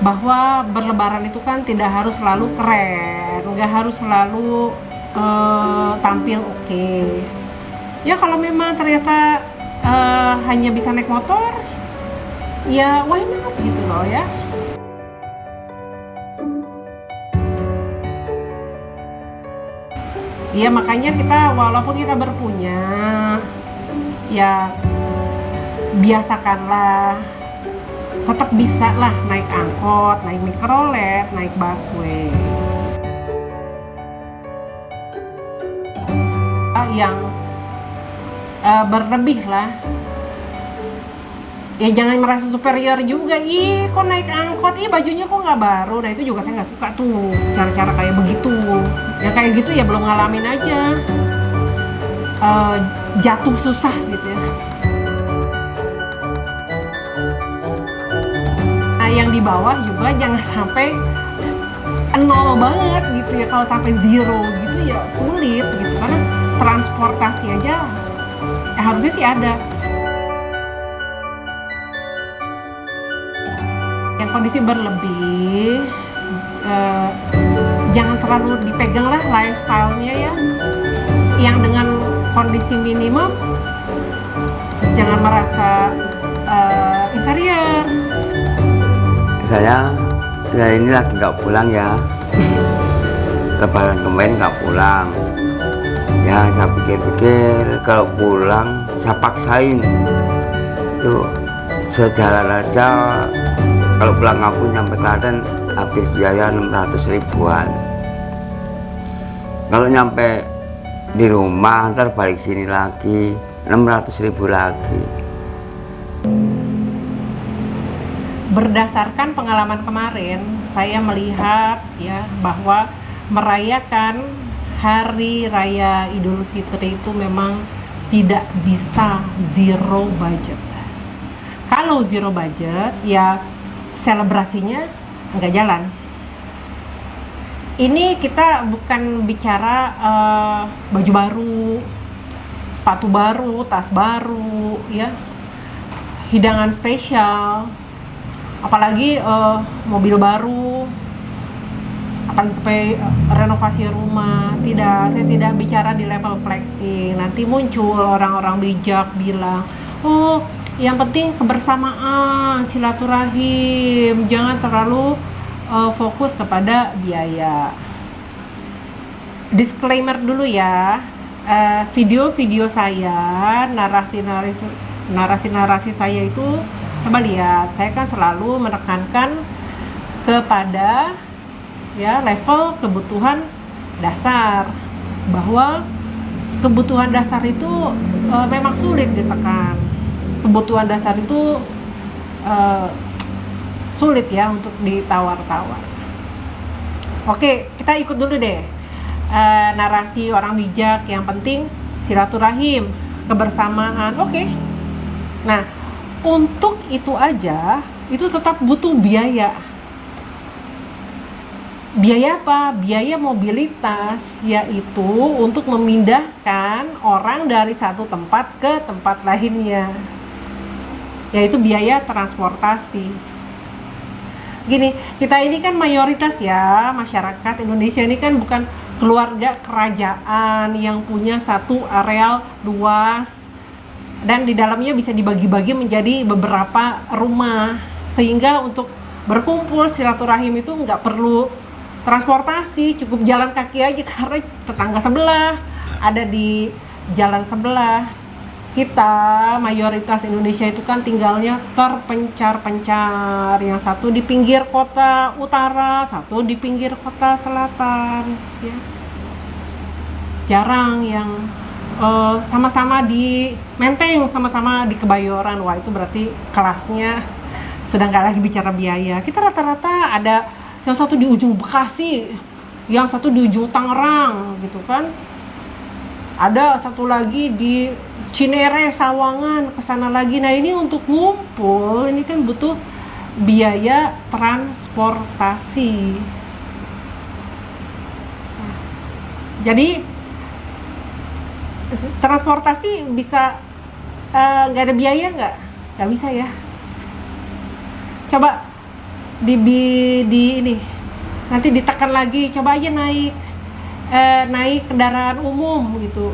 bahwa berlebaran itu kan tidak harus selalu keren, nggak harus selalu tampil oke. Ya kalau memang ternyata hanya bisa naik motor, ya why not gitu loh ya. Ya makanya kita walaupun kita berpunya, ya biasakanlah tetap bisa lah naik angkot, naik mikrolet, naik busway. Yang berlebih lah. Ya jangan merasa superior juga, kok naik angkot, bajunya kok nggak baru. Nah itu juga saya nggak suka tuh, cara-cara kayak begitu. Yang kayak gitu ya belum ngalamin aja, jatuh susah gitu ya. Nah yang di bawah juga jangan sampai nol banget gitu ya. Kalau sampai zero gitu ya sulit gitu, karena transportasi aja harusnya sih ada. Yang kondisi berlebih, jangan terlalu dipegang lah lifestyle-nya ya. Yang dengan kondisi minimum, jangan merasa inferior. Saya ini lagi nggak pulang ya. Lebaran kemarin nggak pulang. Ya saya pikir-pikir kalau pulang saya paksain. Itu sejalan aja. Kalau pulang kampung sampai Klaten habis biaya 600 ribuan. Kalau nyampe di rumah ntar balik sini lagi 600 ribu lagi. Berdasarkan pengalaman kemarin, saya melihat ya bahwa merayakan Hari Raya Idul Fitri itu memang tidak bisa zero budget. Kalau zero budget ya selebrasinya nggak jalan. Ini kita bukan bicara baju baru, sepatu baru, tas baru, ya, hidangan spesial, apalagi mobil baru, apalagi sampai renovasi rumah. Tidak, saya tidak bicara di level flexing. Nanti muncul orang-orang bijak bilang, oh yang penting kebersamaan, silaturahim, jangan terlalu fokus kepada biaya. Disclaimer dulu ya, video-video saya, narasi-narasi saya itu, coba lihat, saya kan selalu menekankan kepada ya level kebutuhan dasar, bahwa kebutuhan dasar itu memang sulit ditekan. Kebutuhan dasar itu sulit ya untuk ditawar-tawar. Oke, kita ikut dulu deh narasi orang bijak. Yang penting silaturahim, kebersamaan. Oke. Nah, untuk itu aja itu tetap butuh biaya. Biaya apa? Biaya mobilitas, yaitu untuk memindahkan orang dari satu tempat ke tempat lainnya, yaitu biaya transportasi. Gini, kita ini kan mayoritas ya, masyarakat Indonesia ini kan bukan keluarga kerajaan yang punya satu areal luas dan di dalamnya bisa dibagi-bagi menjadi beberapa rumah, sehingga untuk berkumpul silaturahim itu nggak perlu transportasi, cukup jalan kaki aja karena tetangga sebelah ada di jalan sebelah. Kita mayoritas Indonesia itu kan tinggalnya terpencar-pencar, yang satu di pinggir kota utara, satu di pinggir kota selatan, ya. Jarang yang sama-sama di Menteng, sama-sama di Kebayoran. Wah, itu berarti kelasnya sudah nggak lagi bicara biaya. Kita rata-rata ada yang satu di ujung Bekasi, yang satu di ujung Tangerang gitu kan. Ada satu lagi di Cinere, Sawangan, kesana lagi. Nah ini untuk ngumpul, ini kan butuh biaya transportasi. Jadi transportasi bisa nggak ada biaya nggak bisa ya. Coba di ini nanti ditekan lagi, coba aja naik kendaraan umum gitu.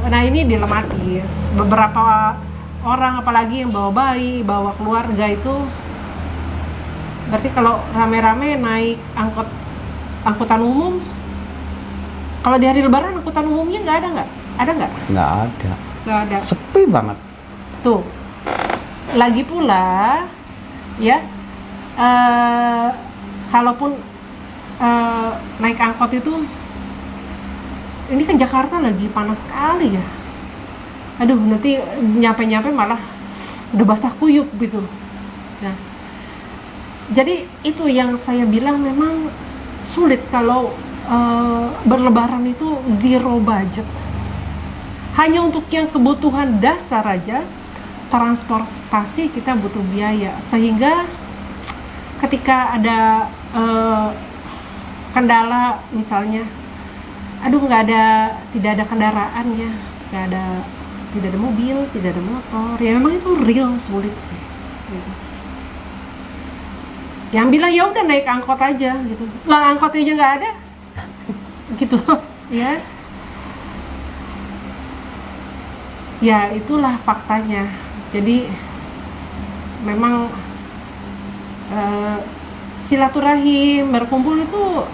Nah ini dilematis. Beberapa orang apalagi yang bawa bayi, bawa keluarga itu, berarti kalau rame-rame naik angkutan umum, kalau di hari Lebaran angkutan umumnya nggak ada nggak? Ada nggak? Nggak ada. Nggak ada. Sepi banget. Tuh. Lagi pula, ya, kalaupun naik angkot itu, ini kan Jakarta lagi panas sekali ya. Aduh, nanti nyampe malah udah basah kuyup gitu. Nah, jadi itu yang saya bilang memang sulit kalau berlebaran itu zero budget. Hanya untuk yang kebutuhan dasar aja, transportasi kita butuh biaya. Sehingga ketika ada kendala misalnya, aduh tidak ada kendaraannya, tidak ada mobil, tidak ada motor, ya memang itu real sulit sih. Gitu. Yang bilang ya udah naik angkot aja gitu, lah angkotnya aja nggak ada, gitu ya. Ya itulah faktanya. Jadi memang silaturahim, berkumpul itu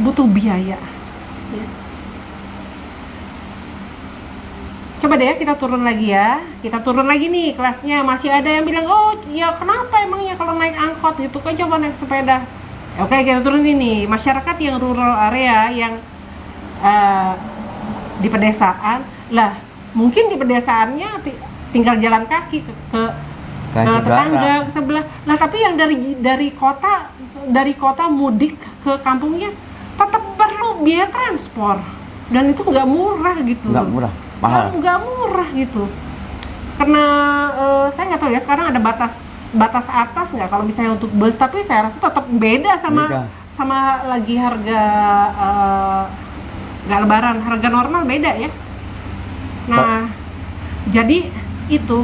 butuh biaya. Ya. Coba deh kita turun lagi ya. Kita turun lagi nih kelasnya. Masih ada yang bilang, oh ya kenapa emangnya kalau naik angkot gitu kan, coba naik sepeda. Oke, kita turun ini. Masyarakat yang rural area, yang di pedesaan lah, mungkin di pedesaannya tinggal jalan kaki ke tetangga, ke sebelah. Nah tapi yang dari kota mudik ke kampungnya tetap perlu biaya transport, dan itu nggak murah gitu. Nggak murah, mahal. Nggak murah gitu. Karena saya nggak tahu ya sekarang ada batas atas nggak kalau misalnya untuk bus, tapi saya rasa tetap beda sama lagi harga nggak lebaran, harga normal beda ya. Nah jadi itu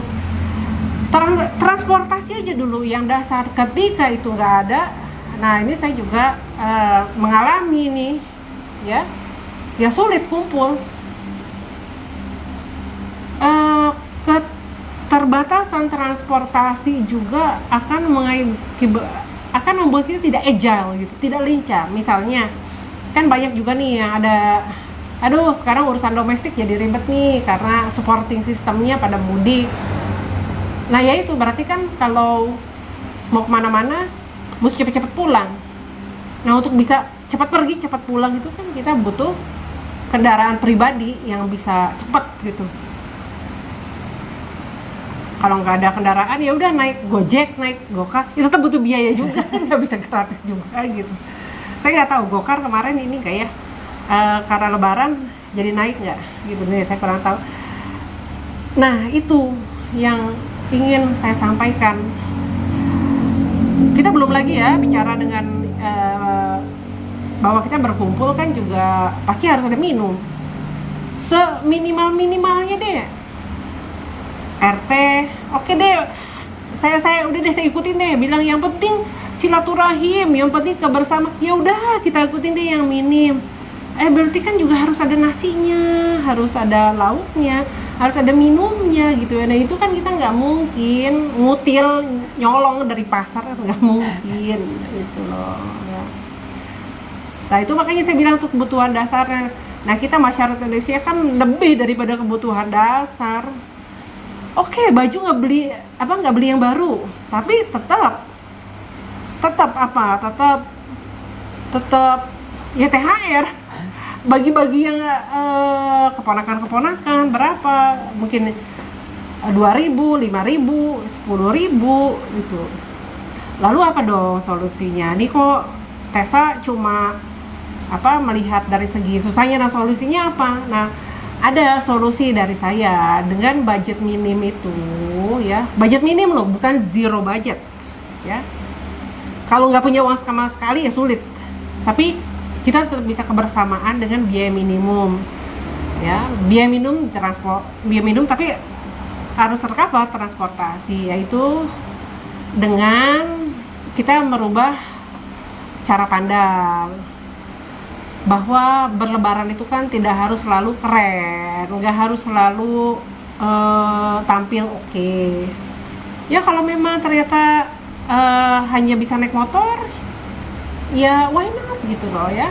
transportasi aja dulu yang dasar, ketika itu nggak ada. Nah ini saya juga mengalami nih ya sulit kumpul. Keterbatasan transportasi juga akan membuat kita tidak agile gitu, tidak lincah. Misalnya kan banyak juga nih yang ada, aduh sekarang urusan domestik jadi ribet nih karena supporting sistemnya pada mudik. Nah ya itu berarti kan kalau mau kemana-mana mesti cepet-cepet pulang. Nah untuk bisa cepat pergi cepat pulang itu kan kita butuh kendaraan pribadi yang bisa cepet gitu. Kalau nggak ada kendaraan ya udah naik Gojek, naik Gokar, itu tetap butuh biaya juga, nggak bisa gratis juga gitu. Saya nggak tahu Gokar kemarin ini nggak ya, karena Lebaran jadi naik nggak gitu nih, saya kurang tahu. Nah itu yang ingin saya sampaikan. Kita belum lagi ya bicara dengan bahwa kita berkumpul kan juga pasti harus ada minum, seminimalnya deh. RT, oke deh, saya udah deh, saya ikutin deh, bilang yang penting silaturahim, yang penting kebersamaan, ya udah kita ikutin deh yang minim. Berarti kan juga harus ada nasinya, harus ada lauknya, harus ada minumnya gitu ya. Nah itu kan kita nggak mungkin ngutil nyolong dari pasar, nggak mungkin gitu loh ya. Nah itu makanya saya bilang untuk kebutuhan dasarnya. Nah kita masyarakat Indonesia kan lebih daripada kebutuhan dasar. Oke, baju nggak beli yang baru, tapi tetap ya THR, bagi-bagi yang keponakan berapa, mungkin 2.000, 5.000, 10.000 gitu. Lalu apa dong solusinya? Nih kok Tessa cuma melihat dari segi susahnya, nah solusinya apa? Nah ada solusi dari saya dengan budget minim itu ya, budget minim loh, bukan zero budget ya. Kalau nggak punya uang sama sekali ya sulit, tapi kita tetap bisa kebersamaan dengan biaya minimum ya, biaya minimum tapi harus tercover transportasi, yaitu dengan kita merubah cara pandang bahwa berlebaran itu kan tidak harus selalu keren, nggak harus selalu tampil oke. Ya kalau memang ternyata hanya bisa naik motor, ya why not gitu loh ya.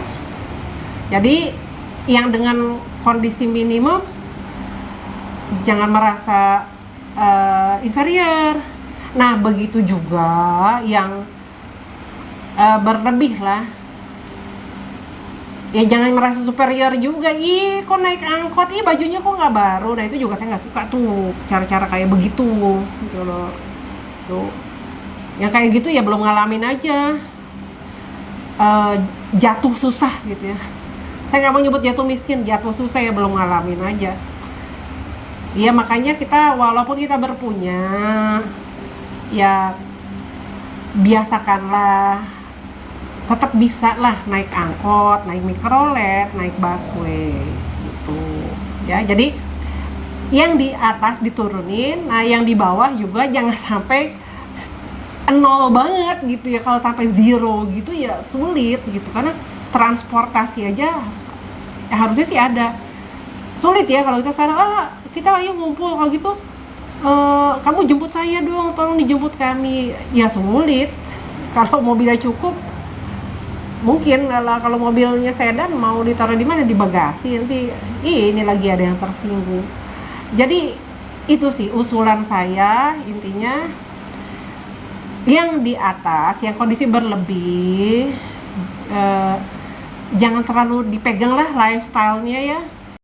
Jadi yang dengan kondisi minimum jangan merasa inferior. Nah begitu juga yang berlebih lah, ya jangan merasa superior juga. Ih kok naik angkot, ih bajunya kok nggak baru. Nah itu juga saya nggak suka tuh cara-cara kayak begitu gitu loh. Tuh yang kayak gitu ya belum ngalamin aja jatuh susah gitu ya. Saya nggak mau nyebut jatuh miskin, jatuh susah ya belum ngalamin aja. Ya makanya kita walaupun kita berpunya, ya biasakanlah, tetap bisa lah naik angkot, naik mikrolet, naik busway gitu ya. Jadi yang di atas diturunin, nah yang di bawah juga jangan sampai nol banget gitu ya. Kalau sampai zero gitu ya sulit gitu, karena transportasi aja harusnya sih ada. Sulit ya kalau kita sekarang kita ayo ngumpul, kalau gitu kamu jemput saya dong, tolong dijemput kami. Ya sulit. Kalau mobilnya cukup mungkin, kalau mobilnya sedan mau ditaruh di mana, di bagasi, nanti ini lagi ada yang tersinggung. Jadi itu sih usulan saya, intinya yang di atas, yang kondisi berlebih, jangan terlalu dipegang lah lifestyle-nya ya.